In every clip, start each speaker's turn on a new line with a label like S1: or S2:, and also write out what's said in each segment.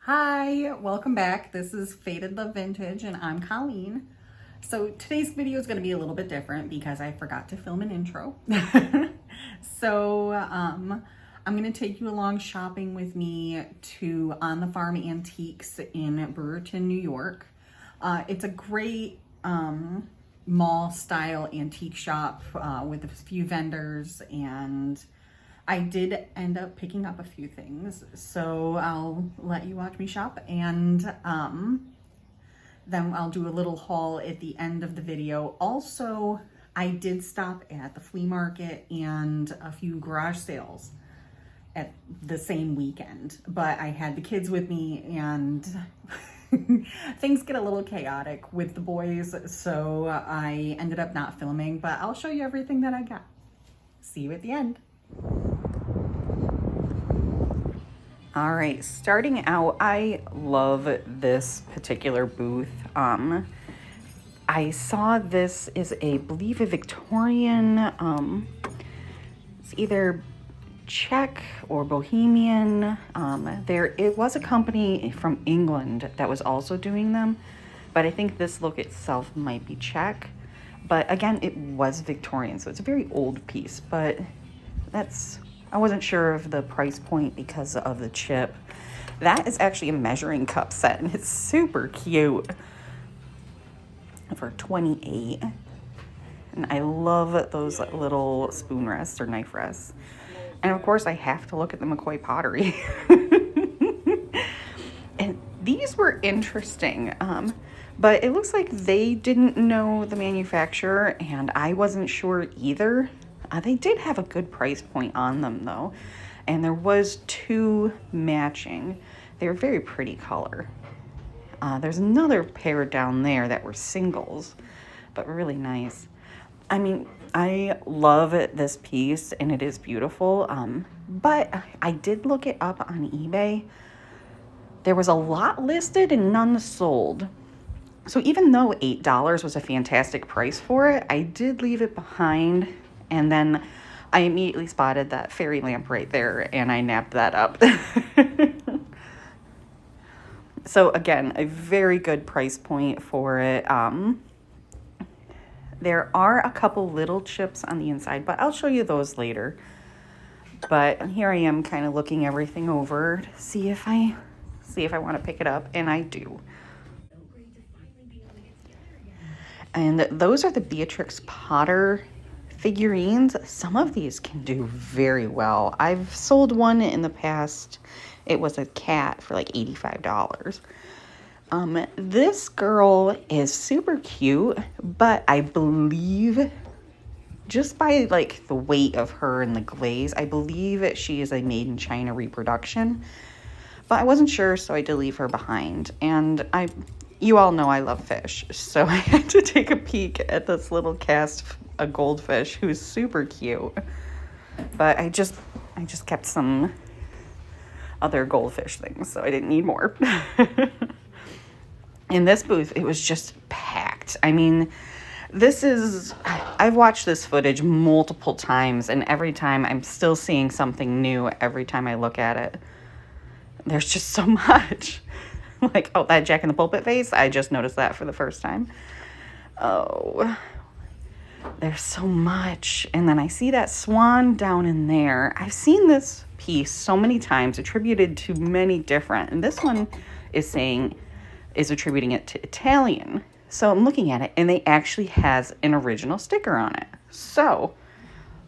S1: Hi, welcome back. This is Faded Love Vintage and I'm Colleen. So today's video is going to be a little bit different because I forgot to film an intro. I'm going to take you along shopping with me to On the Farm Antiques in Brewerton, New York. It's a great mall style antique shop with a few vendors, and I did end up picking up a few things, so I'll let you watch me shop, and then I'll do a little haul at the end of the video. Also, I did stop at the flea market and a few garage sales at the same weekend, but I had the kids with me and things get a little chaotic with the boys, so I ended up not filming, but I'll show you everything that I got. See you at the end. All right, starting out, I love this particular booth. I saw this is I believe a Victorian, it's either Czech or Bohemian. It was a company from England that was also doing them, but I think this look itself might be Czech. But again, it was Victorian, so it's a very old piece, but I wasn't sure of the price point because of the chip. That is actually a measuring cup set, and it's super cute for $28. And I love those little spoon rests or knife rests. And of course, I have to look at the McCoy pottery. And these were interesting, but it looks like they didn't know the manufacturer, and I wasn't sure either. They did have a good price point on them though, and there was two matching. They were very pretty color. There's another pair down there that were singles, but really nice. I mean, I love this piece and it is beautiful, but I did look it up on eBay. There was a lot listed and none sold. So even though $8 was a fantastic price for it, I did leave it behind. And then I immediately spotted that fairy lamp right there, and I nabbed that up. So again, a very good price point for it. There are a couple little chips on the inside, but I'll show you those later. But here I am kind of looking everything over to see if I want to pick it up, and I do. And those are the Beatrix Potter figurines. Some of these can do very well. I've sold one in the past. It was a cat for like $85. This girl is super cute, but I believe just by like the weight of her and the glaze, I believe she is a made in China reproduction, but I wasn't sure, so I did leave her behind. And you all know I love fish, so I had to take a peek at this little cast a goldfish who's super cute, but I just kept some other goldfish things, so I didn't need more. In this booth, it was just packed. I mean, I've watched this footage multiple times, and every time I'm still seeing something new every time I look at it. There's just so much. Like, oh, that Jack in the Pulpit vase, I just noticed that for the first time. Oh, there's so much. And then I see that swan down in there. I've seen this piece so many times attributed to many different, and this one is attributing it to Italian. So I'm looking at it, and they actually has an original sticker on it. So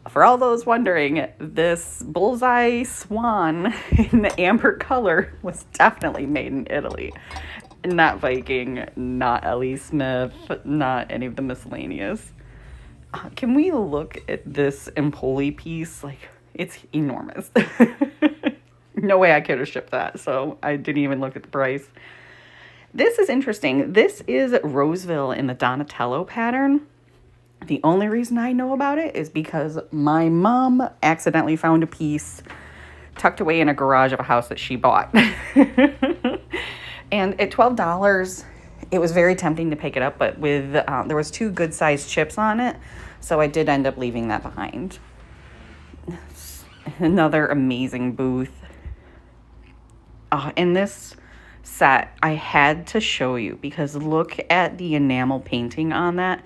S1: for all those wondering, this bullseye swan in the amber color was definitely made in Italy. Not Viking, not Ellie Smith, not any of the miscellaneous. Can we look at this Empoli piece? Like, it's enormous. No way I could have shipped that, so I didn't even look at the price. This is interesting. This is Roseville in the Donatello pattern. The only reason I know about it is because my mom accidentally found a piece tucked away in a garage of a house that she bought. And at $12, it was very tempting to pick it up, but with there was two good-sized chips on it, so I did end up leaving that behind. Another amazing booth. And this set I had to show you because look at the enamel painting on that.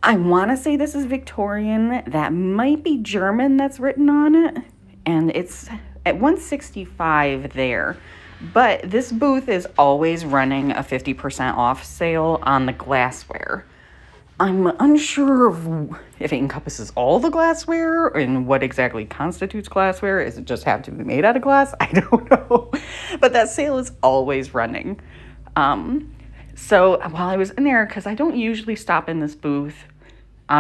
S1: I want to say this is Victorian. That might be German that's written on it. And it's at $165 there. But this booth is always running a 50% off sale on the glassware. I'm unsure of if it encompasses all the glassware and what exactly constitutes glassware. Does it just have to be made out of glass? I don't know. But that sale is always running. So while I was in there, because I don't usually stop in this booth,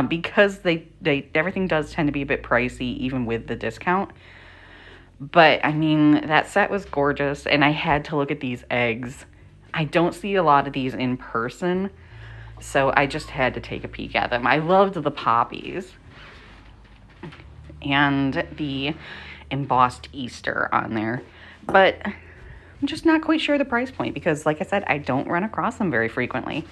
S1: because they everything does tend to be a bit pricey even with the discount. But I mean, that set was gorgeous, and I had to look at these eggs. I don't see a lot of these in person, so I just had to take a peek at them. I loved the poppies and the embossed Easter on there, but I'm just not quite sure the price point because, like I said, I don't run across them very frequently.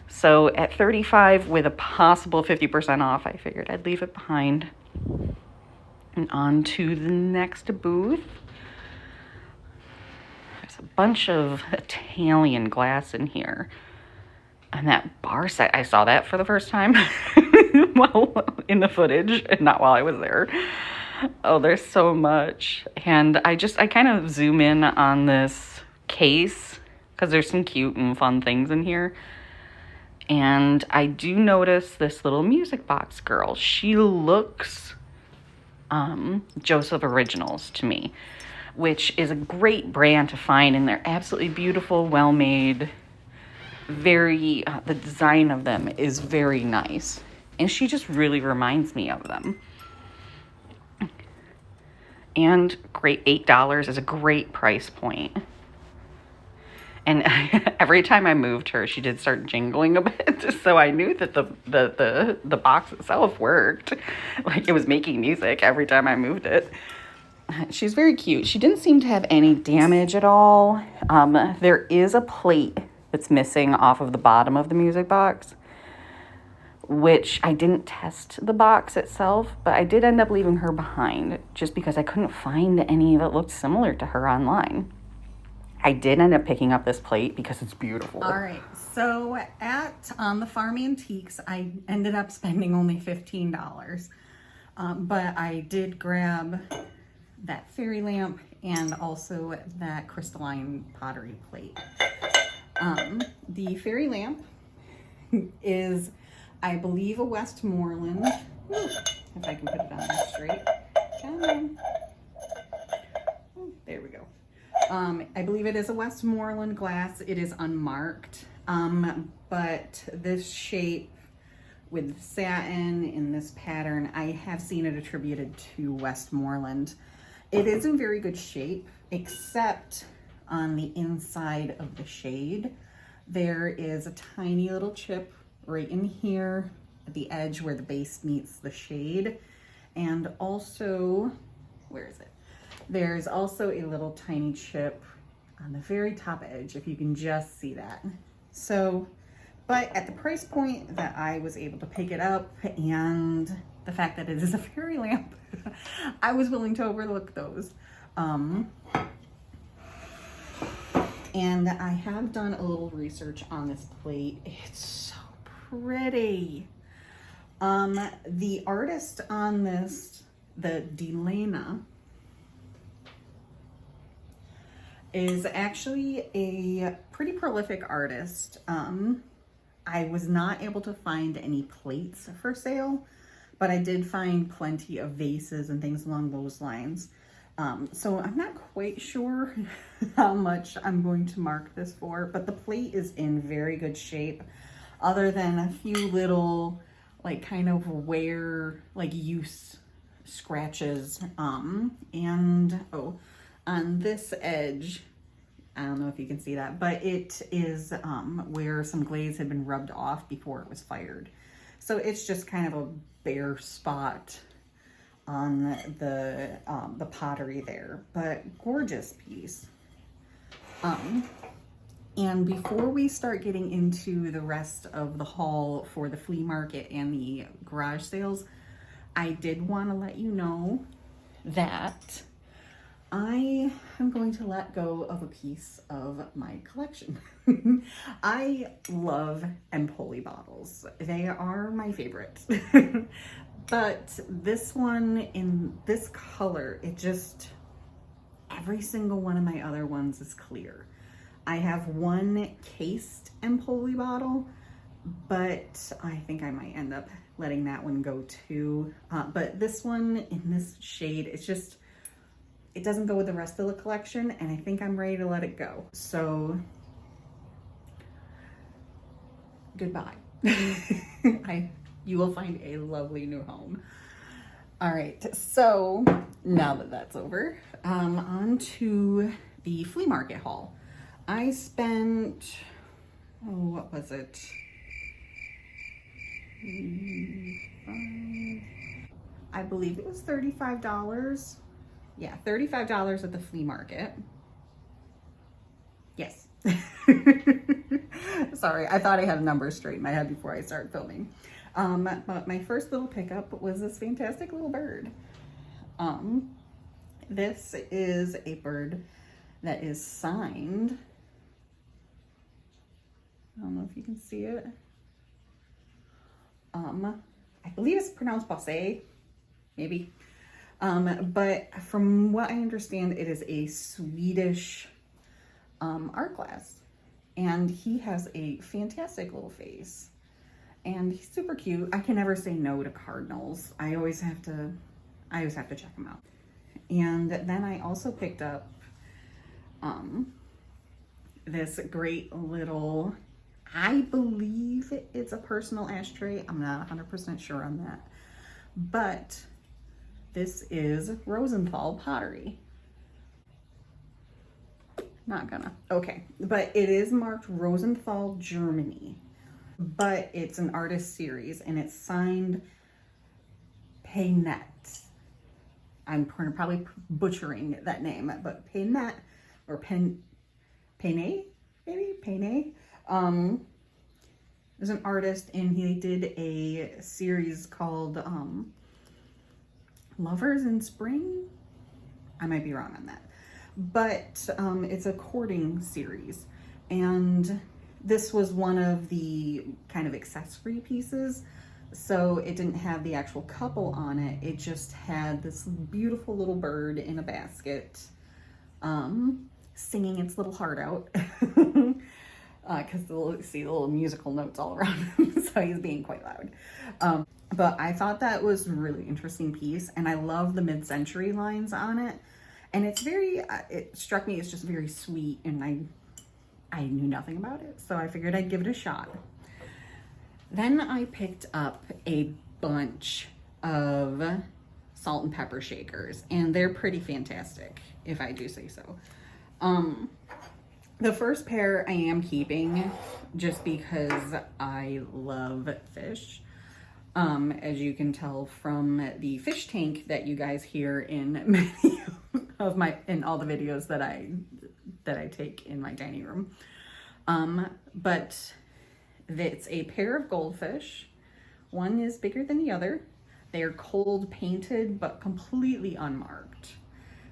S1: So at $35 with a possible 50% off, I figured I'd leave it behind. And on to the next booth. There's a bunch of Italian glass in here. And that bar set, I saw that for the first time well, in the footage and not while I was there. Oh, there's so much. And I kind of zoom in on this case because there's some cute and fun things in here. And I do notice this little music box girl. She looks Joseph Originals to me, which is a great brand to find, and they're absolutely beautiful, well made. Very the design of them is very nice, and she just really reminds me of them. And great, $8 is a great price point. And every time I moved her, she did start jingling a bit. So I knew that the box itself worked. Like it was making music every time I moved it. She's very cute. She didn't seem to have any damage at all. There is a plate that's missing off of the bottom of the music box, which I didn't test the box itself, but I did end up leaving her behind just because I couldn't find any that looked similar to her online. I did end up picking up this plate because it's beautiful.
S2: All right, so at the Farm Antiques, I ended up spending only $15. But I did grab that fairy lamp and also that crystalline pottery plate. The fairy lamp is, I believe, a Westmoreland. If I can put it on there straight. Come on. There we go. I believe it is a Westmoreland glass. It is unmarked, but this shape with satin in this pattern, I have seen it attributed to Westmoreland. It is in very good shape, except on the inside of the shade. There is a tiny little chip right in here at the edge where the base meets the shade. And also, where is it? There's also a little tiny chip on the very top edge, if you can just see that. So, but at the price point that I was able to pick it up and the fact that it is a fairy lamp, I was willing to overlook those. And I have done a little research on this plate. It's so pretty. The artist on this, the Delana, is actually a pretty prolific artist. I was not able to find any plates for sale, but I did find plenty of vases and things along those lines. So I'm not quite sure how much I'm going to mark this for, but the plate is in very good shape, other than a few little like kind of wear, like use scratches. And on this edge, I don't know if you can see that, but it is where some glaze had been rubbed off before it was fired. So it's just kind of a bare spot on the pottery there, but gorgeous piece. And before we start getting into the rest of the haul for the flea market and the garage sales, I did want to let you know that I am going to let go of a piece of my collection. I love Empoli bottles. They are my favorite. But this one in this color, it just, every single one of my other ones is clear. I have one cased Empoli bottle, but I think I might end up letting that one go too. But this one in this shade, it's just, it doesn't go with the rest of the collection, and I think I'm ready to let it go. So, goodbye. You will find a lovely new home. All right, so now that that's over, on to the flea market haul. I spent, oh, what was it? I believe it was $35. Yeah, $35 at the flea market. Yes. Sorry, I thought I had a number straight in my head before I started filming. But my first little pickup was this fantastic little bird. This is a bird that is signed. I don't know if you can see it. I believe it's pronounced vase, maybe. But from what I understand, it is a Swedish art class, and he has a fantastic little face, and he's super cute. I can never say no to cardinals. I always have to check them out. And then I also picked up this great little, I believe it's a personal ashtray. I'm not 100% sure on that, but this is Rosenthal pottery. Not gonna. Okay, but it is marked Rosenthal, Germany. But it's an artist series, and it's signed Paynet. I'm probably butchering that name, but Paynet or Paynet, maybe Paynet. There's an artist, and he did a series called Lovers in Spring. I might be wrong on that, but it's a courting series, and this was one of the kind of accessory pieces. So it didn't have the actual couple on it. It just had this beautiful little bird in a basket, singing its little heart out. Because you'll see the little musical notes all around him, so he's being quite loud. But I thought that was a really interesting piece, and I love the mid-century lines on it. And it's very, it struck me as just very sweet, and I knew nothing about it, so I figured I'd give it a shot. Then I picked up a bunch of salt and pepper shakers, and they're pretty fantastic, if I do say so. The first pair I am keeping just because I love fish. As you can tell from the fish tank that you guys hear in many of in all the videos that I take in my dining room. But it's a pair of goldfish. One is bigger than the other. They are cold painted, but completely unmarked.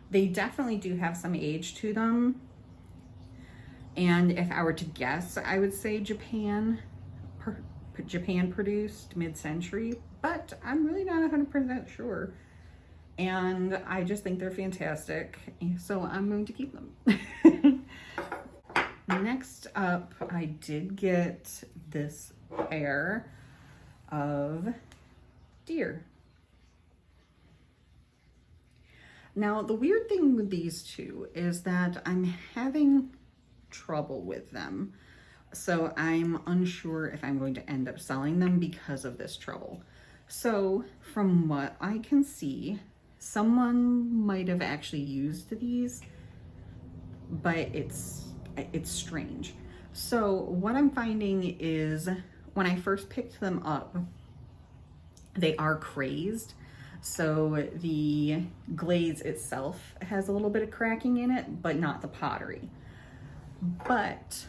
S2: They definitely do have some age to them. And if I were to guess, I would say Japan produced mid-century, but I'm really not 100% sure. And I just think they're fantastic, so I'm going to keep them. Next up, I did get this pair of deer. Now, the weird thing with these two is that I'm having trouble with them. So I'm unsure if I'm going to end up selling them because of this trouble. So from what I can see, someone might have actually used these, but it's strange. So what I'm finding is when I first picked them up, they are crazed. So the glaze itself has a little bit of cracking in it, but not the pottery. But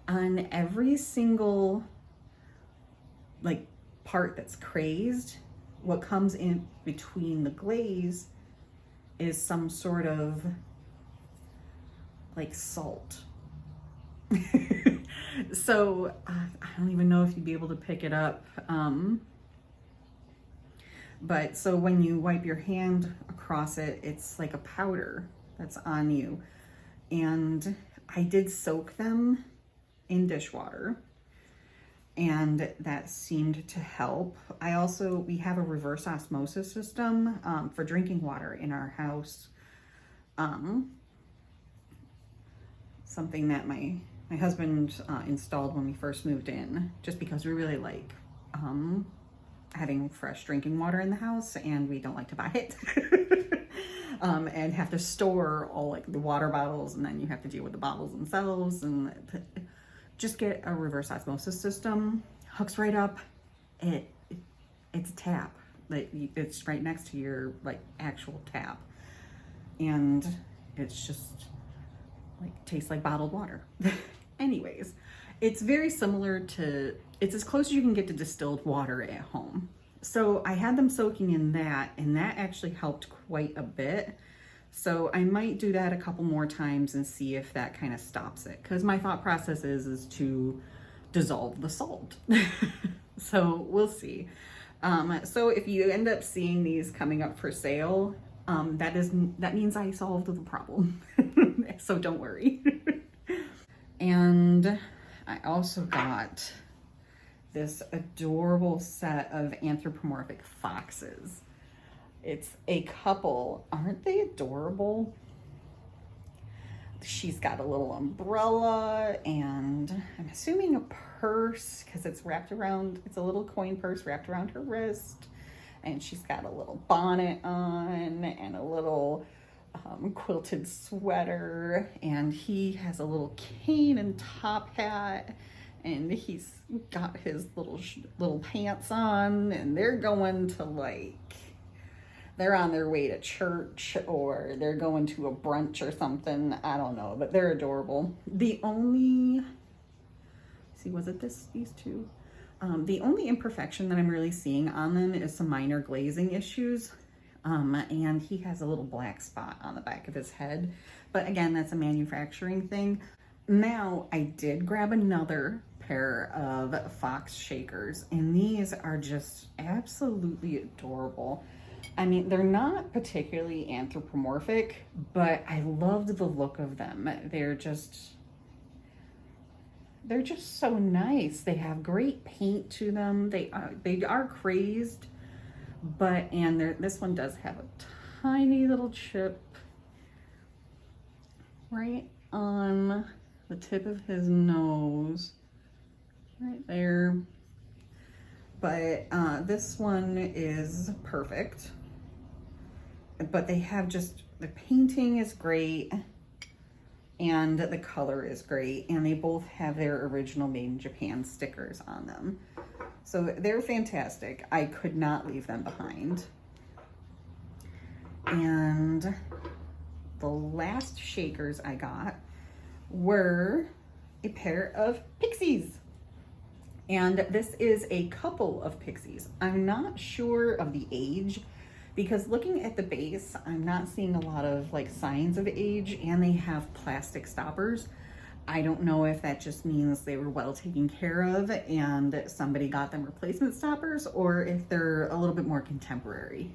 S2: on every single like part that's crazed, what comes in between the glaze is some sort of like salt. So I don't even know if you'd be able to pick it up. But so when you wipe your hand across it, it's like a powder that's on you. And I did soak them in dishwater, and that seemed to help. We have a reverse osmosis system for drinking water in our house. Something that my husband installed when we first moved in, just because we really like having fresh drinking water in the house, and we don't like to buy it. And have to store all like the water bottles, and then you have to deal with the bottles themselves, and just get a reverse osmosis system. Hooks right up. It's a tap. It's right next to your like actual tap, and it's just like tastes like bottled water. Anyways, it's very similar to, it's as close as you can get to distilled water at home. So I had them soaking in that, and that actually helped quite a bit. So I might do that a couple more times and see if that kind of stops it. Because my thought process is to dissolve the salt. So we'll see. So if you end up seeing these coming up for sale, that means I solved the problem. So don't worry. And I also got this adorable set of anthropomorphic foxes. It's a couple. Aren't they adorable? She's got a little umbrella, and I'm assuming a purse, because it's wrapped around, it's a little coin purse wrapped around her wrist. And she's got a little bonnet on and a little quilted sweater, and he has a little cane and top hat, and he's got his little pants on, and they're going to they're on their way to church, or they're going to a brunch or something. I don't know, but they're adorable. The only imperfection that I'm really seeing on them is some minor glazing issues. And he has a little black spot on the back of his head. But again, that's a manufacturing thing. Now, I did grab another pair of fox shakers, and these are just absolutely adorable. I mean, they're not particularly anthropomorphic, but I loved the look of them. They're just so nice. They have great paint to them. They are crazed, and this one does have a tiny little chip right on the tip of his nose, right there. But this one is perfect. But they have the painting is great, and the color is great, and they both have their original made in Japan stickers on them. So they're fantastic. I could not leave them behind. And the last shakers I got were a pair of pixies. And this is a couple of pixies. I'm not sure of the age, because looking at the base, I'm not seeing a lot of signs of age, and they have plastic stoppers. I don't know if that just means they were well taken care of and somebody got them replacement stoppers, or if they're a little bit more contemporary.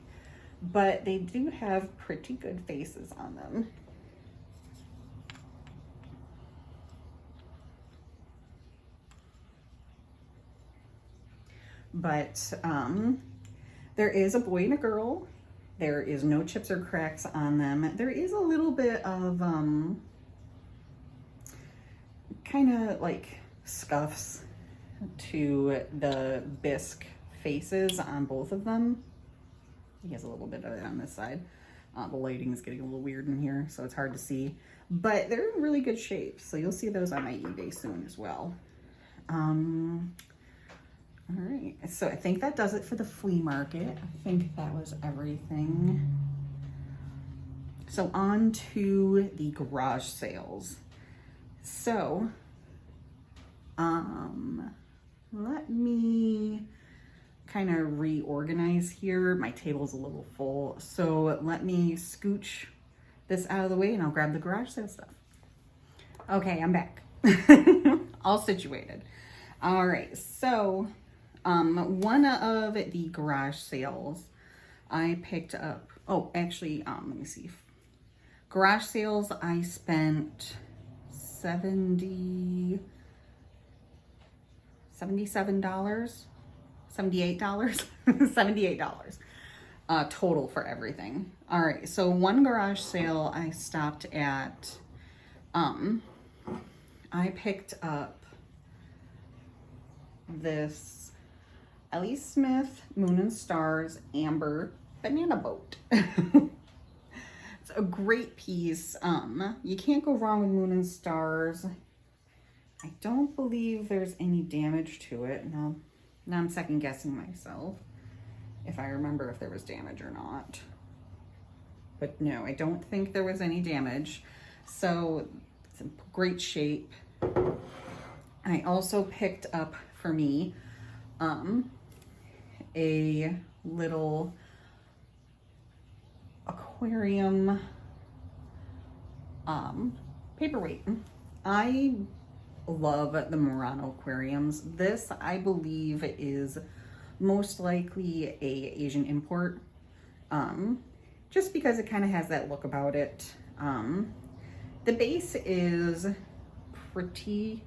S2: But they do have pretty good faces on them. But there is a boy and a girl. There is no chips or cracks on them. There is a little bit of kind of scuffs to the bisque faces on both of them. He has a little bit of it on this side. The lighting is getting a little weird in here, so it's hard to see. But they're in really good shape, so you'll see those on my eBay soon as well. All right, so I think that does it for the flea market. I think that was everything. So on to the garage sales. So, let me kind of reorganize here. My table's a little full, so let me scooch this out of the way and I'll grab the garage sale stuff. Okay, I'm back. All situated. All right, so one of the garage sales I picked up, oh, actually, let me see. Garage sales, I spent $77, $78, $78 total for everything. All right, so one garage sale I stopped at, I picked up this Ellie Smith Moon and Stars Amber Banana Boat. It's a great piece. You can't go wrong with Moon and Stars. I don't believe there's any damage to it. Now I'm second guessing myself if I remember if there was damage or not. But no, I don't think there was any damage. So it's in great shape. I also picked up for me a little aquarium paperweight. I love the Murano aquariums. This, I believe, is most likely a Asian import, just because it kind of has that look about it. The base is pretty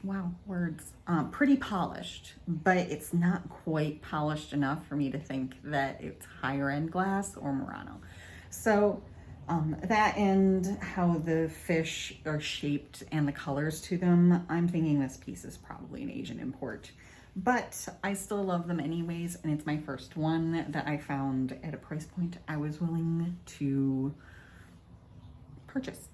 S2: wow, words, pretty polished, but it's not quite polished enough for me to think that it's higher end glass or Murano. So that and how the fish are shaped and the colors to them, I'm thinking this piece is probably an Asian import, but I still love them anyways, and it's my first one that I found at a price point I was willing to purchase.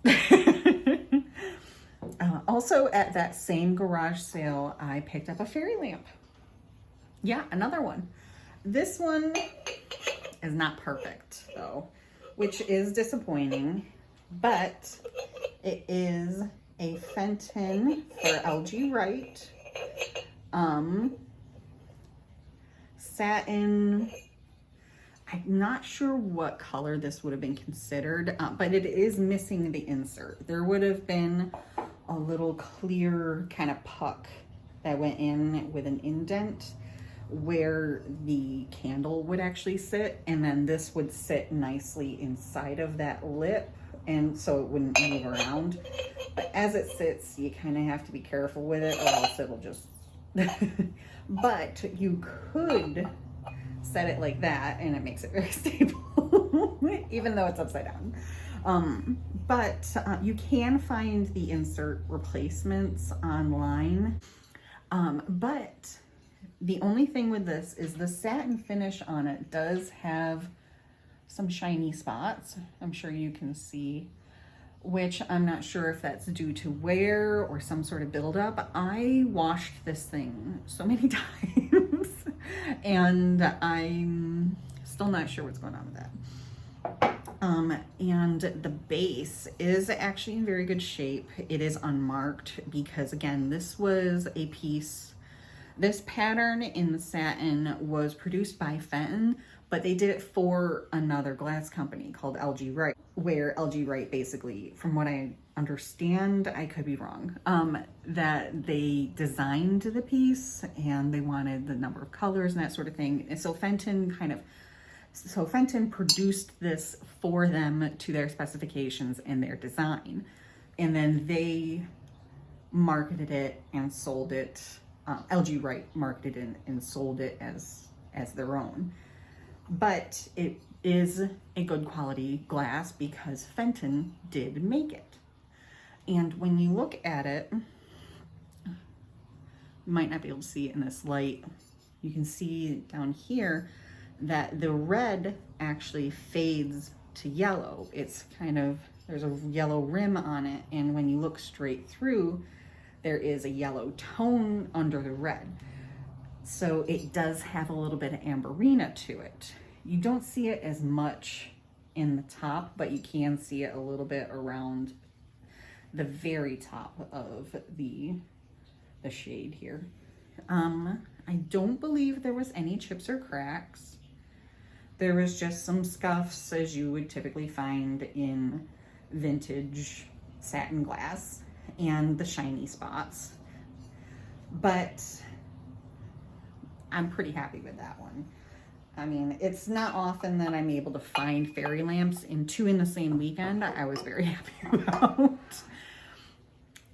S2: Also at that same garage sale, I picked up a fairy lamp. Yeah, another one. This one is not perfect though, which is disappointing, but it is a Fenton for LG Wright. Satin. I'm not sure what color this would have been considered, but it is missing the insert. There would have been a little clear kind of puck that went in with an indent where the candle would actually sit, and then this would sit nicely inside of that lip, and so it wouldn't move around. But as it sits, you kind of have to be careful with it, or else it'll just but you could set it like that and it makes it very stable even though it's upside down. But you can find the insert replacements online, but the only thing with this is the satin finish on it does have some shiny spots. I'm sure you can see, which I'm not sure if that's due to wear or some sort of buildup. I washed this thing so many times and I'm still not sure what's going on with that. And the base is actually in very good shape. It is unmarked because, again, this was a piece, this pattern in the satin was produced by Fenton, but they did it for another glass company called LG Wright, where LG Wright basically, from what I understand, I could be wrong, that they designed the piece and they wanted the number of colors and that sort of thing. And so Fenton produced this for them to their specifications and their design. And then they marketed it and sold it. LG Wright marketed it and sold it as their own. But it is a good quality glass because Fenton did make it. And when you look at it, you might not be able to see it in this light. You can see down here that the red actually fades to yellow. It's kind of, there's a yellow rim on it, and when you look straight through, there is a yellow tone under the red. So it does have a little bit of amberina to it. You don't see it as much in the top, but you can see it a little bit around the very top of the the shade here. I don't believe there was any chips or cracks. There was just some scuffs, as you would typically find in vintage satin glass, and the shiny spots. But I'm pretty happy with that one. I mean, it's not often that I'm able to find fairy lamps in two in the same weekend. I was very happy about.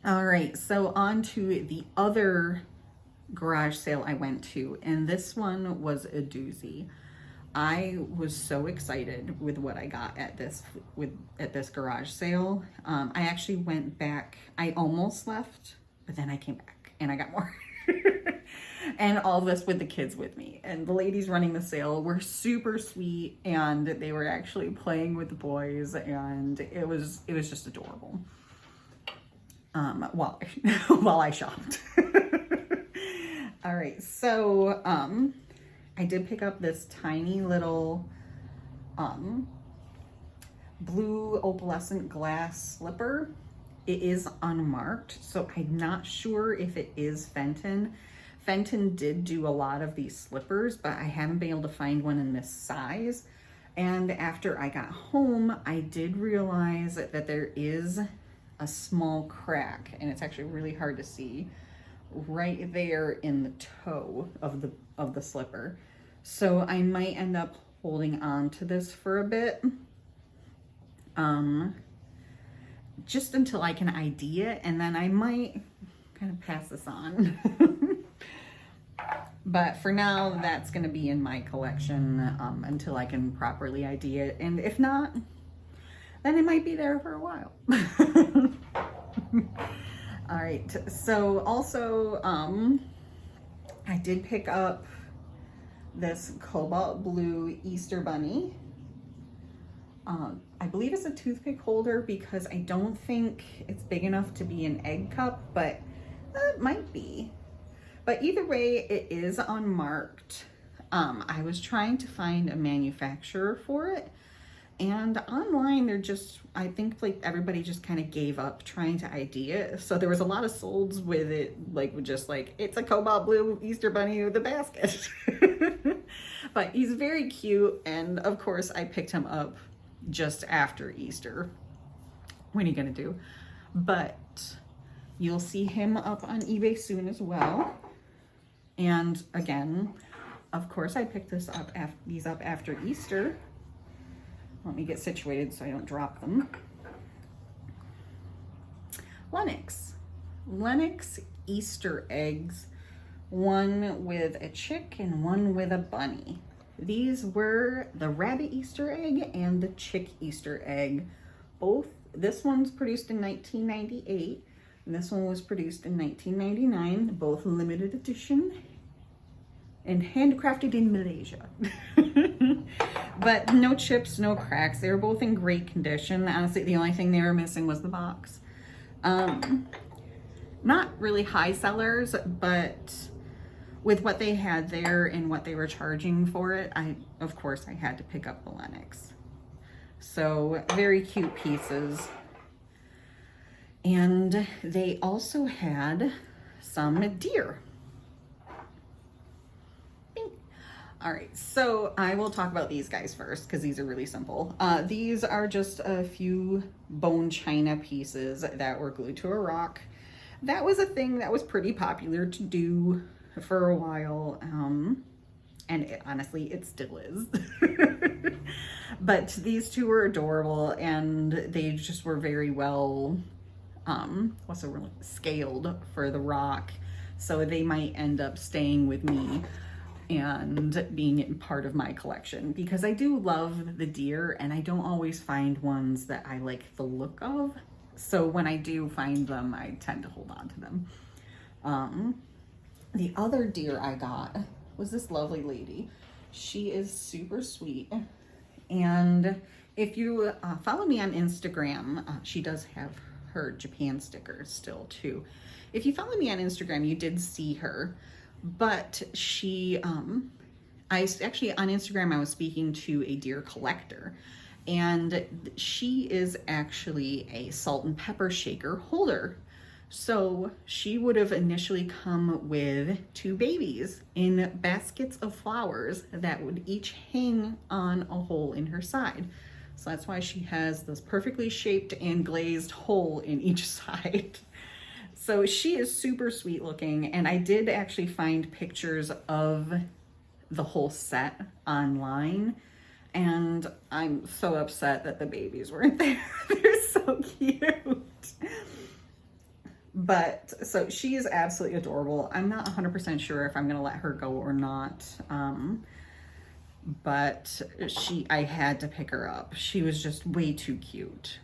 S2: All right, so on to the other garage sale I went to, and this one was a doozy. I was so excited with what I got at this garage sale. I actually went back. I almost left, but then I came back and I got more. And all this with the kids with me. And the ladies running the sale were super sweet, and they were actually playing with the boys, and it was just adorable. While I shopped. All right, so I did pick up this tiny little blue opalescent glass slipper. It is unmarked, so I'm not sure if it is Fenton. Fenton did do a lot of these slippers, but I haven't been able to find one in this size. And after I got home, I did realize that there is a small crack, and it's actually really hard to see, right there in the toe of the slipper. So I might end up holding on to this for a bit, just until I can ID it, and then I might kind of pass this on. But for now, that's going to be in my collection until I can properly ID it, and if not, then it might be there for a while. All right, so also I did pick up this cobalt blue Easter bunny. I believe it's a toothpick holder because I don't think it's big enough to be an egg cup, but it might be. But either way, it is unmarked. I was trying to find a manufacturer for it, and online they're just, I think like everybody just kind of gave up trying to ID it. So there was a lot of solds with it, like just like, it's a cobalt blue Easter bunny with a basket. But he's very cute, and of course I picked him up just after Easter. What are you gonna do? But you'll see him up on eBay soon as well. And again, of course I picked these up after Easter. Let me get situated so I don't drop them. Lennox Easter eggs, one with a chick and one with a bunny. These were the rabbit Easter egg and the chick Easter egg. Both, this one's produced in 1998, and this one was produced in 1999, both limited edition and handcrafted in Malaysia. But no chips, no cracks. They were both in great condition. Honestly, the only thing they were missing was the box. Not really high sellers, but with what they had there and what they were charging for it, of course I had to pick up the Lennox. So very cute pieces. And they also had some deer. All right, so I will talk about these guys first because these are really simple. These are just a few bone china pieces that were glued to a rock. That was a thing that was pretty popular to do for a while, and honestly, it still is. But these two were adorable, and they just were very well, scaled for the rock. So they might end up staying with me and being part of my collection, because I do love the deer and I don't always find ones that I like the look of. So when I do find them, I tend to hold on to them. The other deer I got was this lovely lady. She is super sweet. And if you follow me on Instagram, she does have her Japan stickers still too. If you follow me on Instagram, you did see her. But she, actually on Instagram, I was speaking to a deer collector, and she is actually a salt and pepper shaker holder. So she would have initially come with 2 babies in baskets of flowers that would each hang on a hole in her side. So that's why she has this perfectly shaped and glazed hole in each side. So she is super sweet looking, and I did actually find pictures of the whole set online, and I'm so upset that the babies weren't there. They're so cute. But so she is absolutely adorable. I'm not 100% sure if I'm gonna let her go or not. But I had to pick her up. She was just way too cute.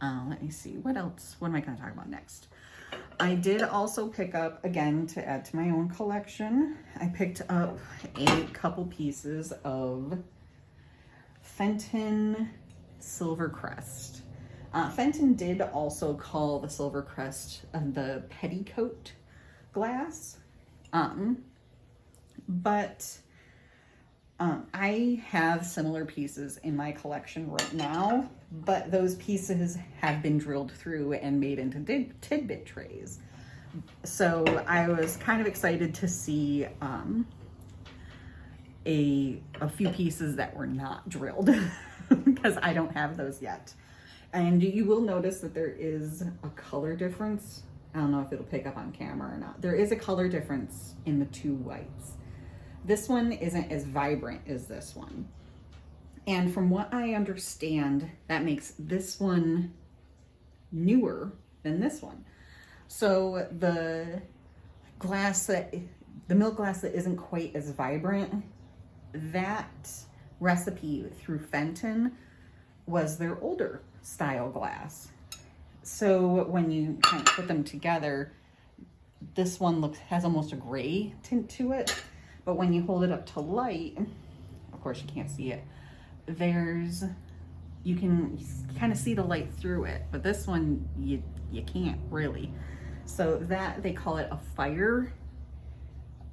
S2: Let me see, what else? What am I gonna talk about next? I did also pick up, again, to add to my own collection, I picked up a couple pieces of Fenton Silver Crest. Fenton did also call the Silver Crest the petticoat glass. I have similar pieces in my collection right now, but those pieces have been drilled through and made into tidbit trays. So I was kind of excited to see a few pieces that were not drilled because I don't have those yet. And you will notice that there is a color difference. I don't know if it'll pick up on camera or not. There is a color difference in the 2 whites. This one isn't as vibrant as this one. And from what I understand, that makes this one newer than this one. So the milk glass that isn't quite as vibrant, that recipe through Fenton was their older style glass. So when you kind of put them together, this one has almost a gray tint to it. But when you hold it up to light, of course you can't see it, you can kind of see the light through it, but this one you can't really. So that, they call it a fire,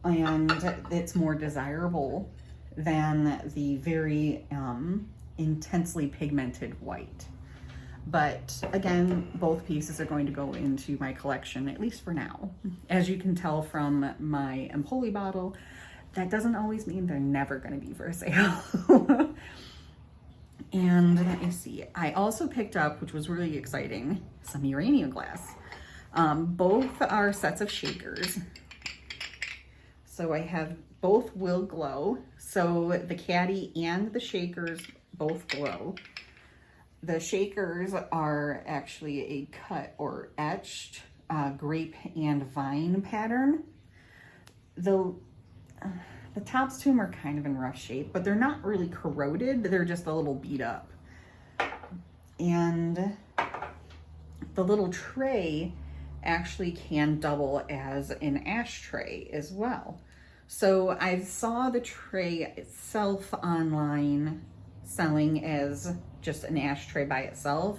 S2: and it's more desirable than the very intensely pigmented white. But again, both pieces are going to go into my collection, at least for now. As you can tell from my Empoli bottle, that doesn't always mean they're never going to be for sale. And let me see, I also picked up, which was really exciting, some uranium glass. Both are sets of shakers. So I have both will glow. So the caddy and the shakers both glow. The shakers are actually a cut or etched grape and vine pattern. The tops to them are kind of in rough shape, but they're not really corroded. They're just a little beat up. And the little tray actually can double as an ashtray as well. So I saw the tray itself online selling as just an ashtray by itself,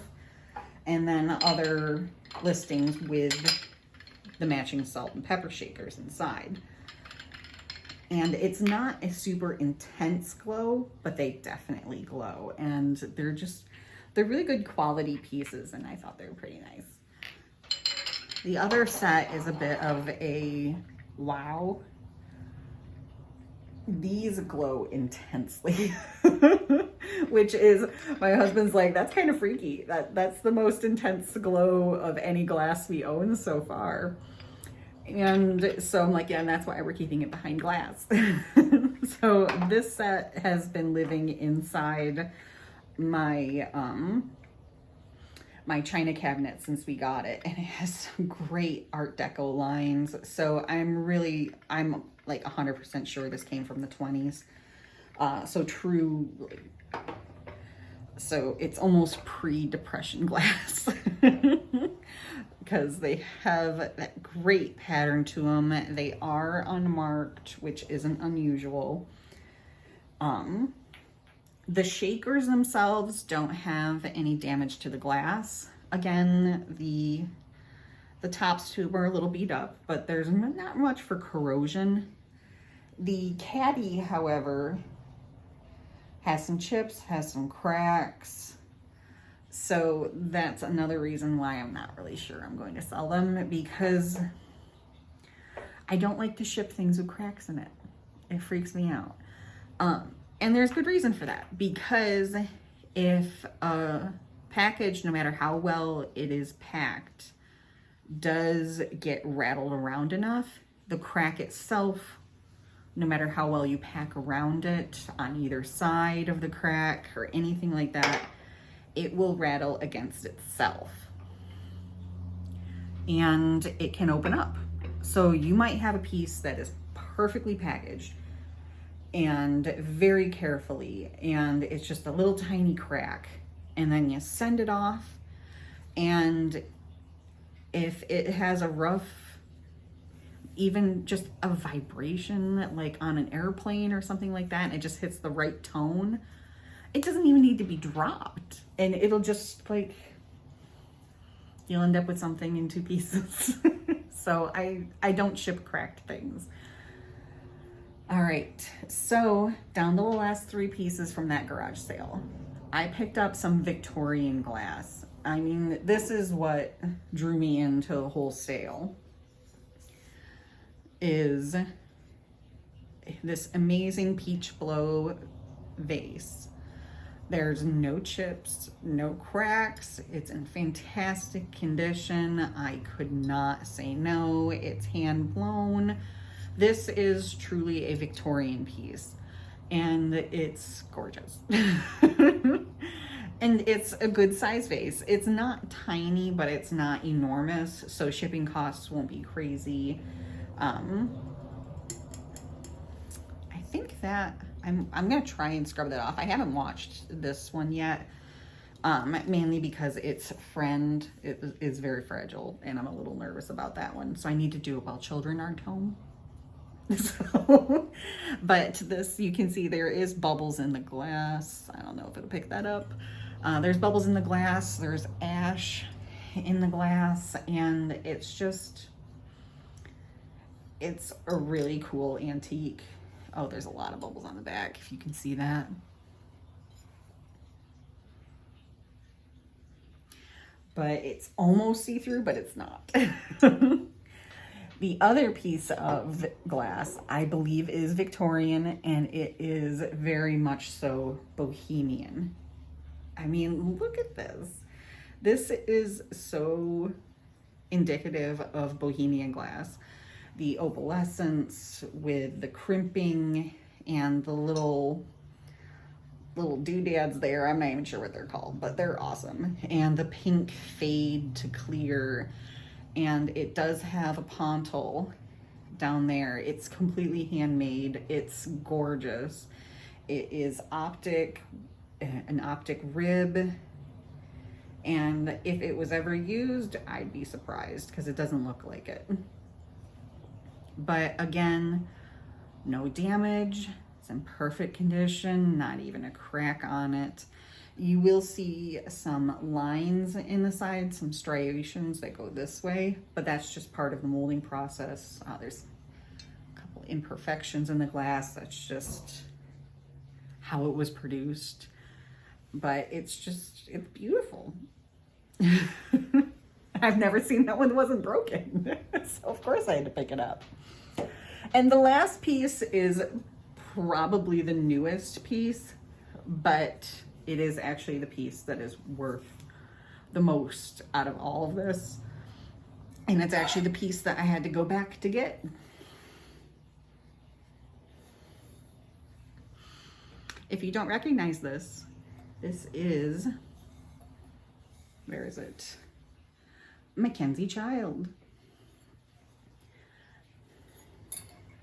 S2: and then other listings with the matching salt and pepper shakers inside. And it's not a super intense glow, but they definitely glow, and they're really good quality pieces, and I thought they were pretty nice. The other set is a bit of a wow. These glow intensely, which is, my husband's like, that's kind of freaky. That's the most intense glow of any glass we own so far. And so I'm like, yeah, and that's why we're keeping it behind glass. So this set has been living inside my my china cabinet since we got it, and it has some great Art Deco lines. So I'm like 100% sure this came from the 20s. So it's almost pre-Depression glass. Because they have that great pattern to them. They are unmarked, which isn't unusual. The shakers themselves don't have any damage to the glass. Again, the tops tube are a little beat up, but there's not much for corrosion. The caddy, however, has some chips, has some cracks. So that's another reason why I'm not really sure I'm going to sell them, because I don't like to ship things with cracks in it. It freaks me out. And there's good reason for that, because if a package, no matter how well it is packed, does get rattled around enough, the crack itself, no matter how well you pack around it on either side of the crack or anything like that, it will rattle against itself and it can open up. So you might have a piece that is perfectly packaged and very carefully, and it's just a little tiny crack, and then you send it off, and if it has a rough, even just a vibration like on an airplane or something like that, and it just hits the right tone, it doesn't even need to be dropped, and it'll just, like, you'll end up with something in 2 pieces. So I don't ship cracked things. All right, so down to the last 3 pieces from that garage sale. I picked up some Victorian glass. I mean, this is what drew me into the whole sale, is this amazing peach blow vase. There's no chips, no cracks. It's in fantastic condition. I could not say no. It's hand blown. This is truly a Victorian piece, and it's gorgeous. And it's a good size vase. It's not tiny, but it's not enormous, so shipping costs won't be crazy. I think that I'm gonna try and scrub that off. I haven't watched this one yet, mainly because its friend is very fragile, and I'm a little nervous about that one. So I need to do it while children aren't home. So, but this, you can see there is bubbles in the glass. I don't know if it'll pick that up. There's bubbles in the glass. There's ash in the glass, and it's a really cool antique. Oh, there's a lot of bubbles on the back, if you can see that. But it's almost see-through, but it's not. The other piece of glass, I believe, is Victorian, and it is very much so Bohemian. I mean, look at this. This is so indicative of Bohemian glass. The opalescence with the crimping and the little doodads there. I'm not even sure what they're called, but they're awesome. And the pink fade to clear. And it does have a pontil down there. It's completely handmade. It's gorgeous. It is an optic rib. And if it was ever used, I'd be surprised, because it doesn't look like it. But again, no damage. It's in perfect condition, not even a crack on it. You will see some lines in the side, some striations that go this way, but that's just part of the molding process. There's a couple imperfections in the glass. That's just how it was produced. But it's beautiful. I've never seen that one that wasn't broken. So of course I had to pick it up. And the last piece is probably the newest piece, but it is actually the piece that is worth the most out of all of this. And it's actually the piece that I had to go back to get. If you don't recognize this, this is, where is it? Mackenzie Child.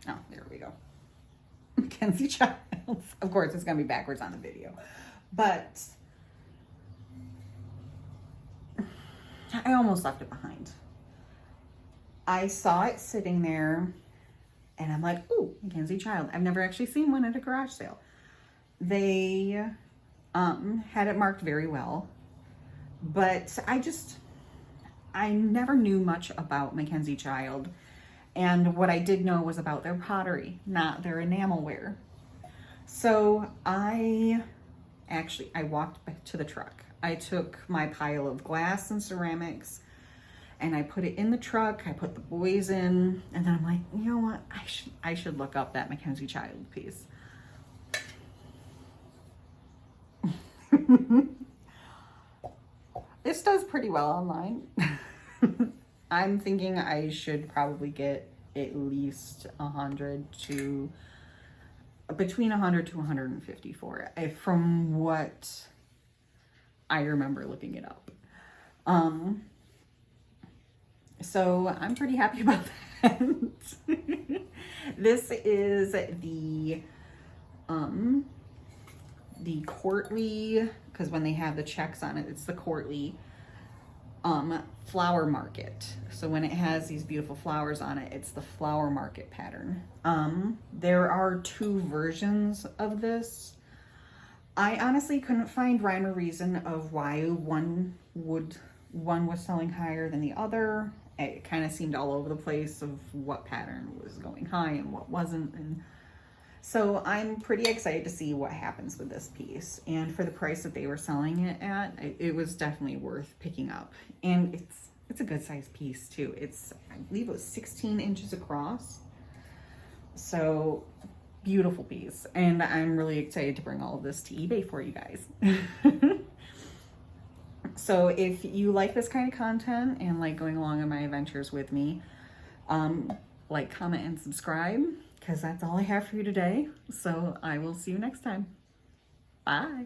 S2: Oh, there we go. Mackenzie Child. Of course, it's gonna be backwards on the video. But I almost left it behind. I saw it sitting there and I'm like, ooh, Mackenzie Child. I've never actually seen one at a garage sale. They had it marked very well, but I never knew much about Mackenzie Child. And what I did know was about their pottery, not their enamelware. So I walked back to the truck. I took my pile of glass and ceramics and I put it in the truck. I put the boys in, and then I'm like, you know what? I should look up that Mackenzie Child piece. This does pretty well online. I'm thinking I should probably get at least 100 to between 100 to 150 for it, from what I remember looking it up. So I'm pretty happy about that. This is the quarterly, because when they have the checks on it, it's the quarterly flower market. So when it has these beautiful flowers on it, it's the flower market pattern. There are 2 versions of this. I honestly couldn't find rhyme or reason of why one was selling higher than the other. It kind of seemed all over the place of what pattern was going high and what wasn't. And so I'm pretty excited to see what happens with this piece. And for the price that they were selling it at, it was definitely worth picking up. And it's a good sized piece too. I believe it was 16 inches across. So beautiful piece. And I'm really excited to bring all of this to eBay for you guys. So if you like this kind of content and like going along on my adventures with me, like, comment, and subscribe, because that's all I have for you today. So I will see you next time. Bye.